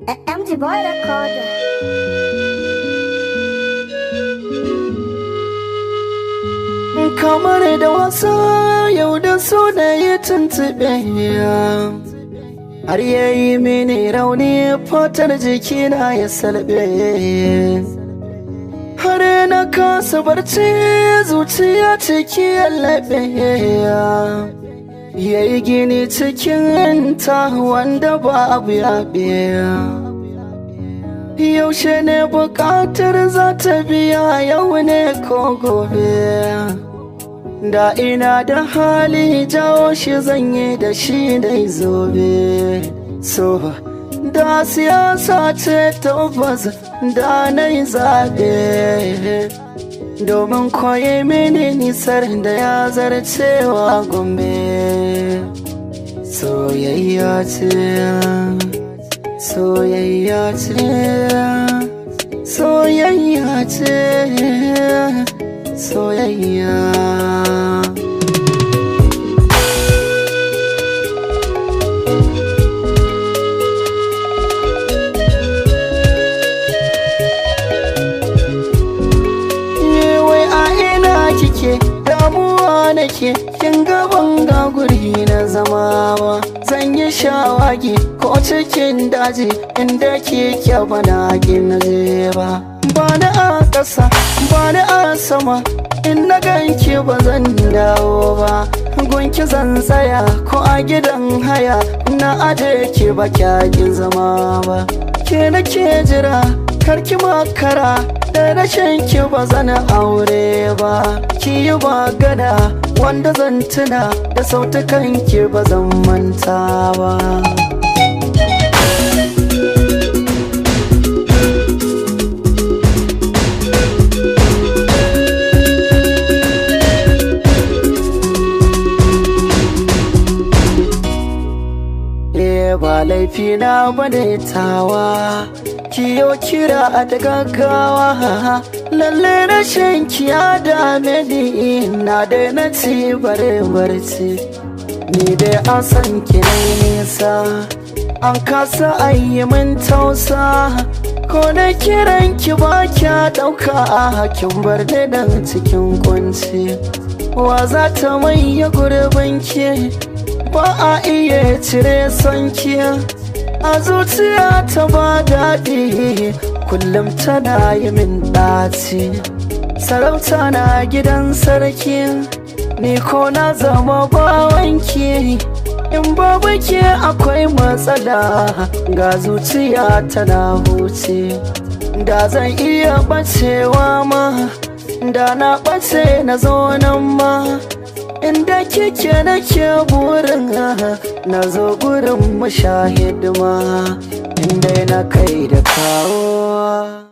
MG Boy Recorder. Kamar da wasa yau da so da ya tuntuɓe har yayi mini rauni fatar jikina ya salbe har na kasa barci zuciya ciki ya laɓe yayi gini cikin ta wanda babu yaɓe. Yaushe ne bukatar za ta biya yau ne ko gobe? Da ina da hali jawo shi zanye da shi dai zobe. So da siyasa ce tabbas da na yi zaɓe, domin koyi mini nisar da ya zarcewa gombe. Soyayya ce, soyayya ce, soyayya ce, soyayya. Wai a ina kike damuwa nake, kin gaban ga guri na zama ba. Zan yi shawagi ko cikin daji inda kike bana gina je ba. Bani a ƙasa, bani a sama, in na ganki ba zan dawo ba. Gunki zan tsaya ko a gidan haya, na aje ki ba kyakin zama ba. Ke nake jira karki makara, da rashin ki ba zan aure ba. Ki yi magana wanda zan tuna, da sautukan ki ba zan manta ba. Ba laifina bane tawa, kiyo kira da gaggawa. Lalle rashin ki ya dame ni, na daina ci bare barci. Ni dai an san ki nisa, an kasa ayi min tausa. Ko da kiran ki ba kya ɗauka, kin bar ni nan cikin kunci. Wa za ta maye gurbin ki? Ba a iya cire sonki a zuciya ta ba daɗi, kullum tana yi min ɗaci. Sarauta na gidan sarki, ni ko na zama bawanki. In babu ke akwai matsala, ga zuciya tana huce. Da zan iya ɓacewa ma, da na ɓace na zo nan ma. Inda kike nake burin na zo gurin mu sha hidima, inda na kai da kawo.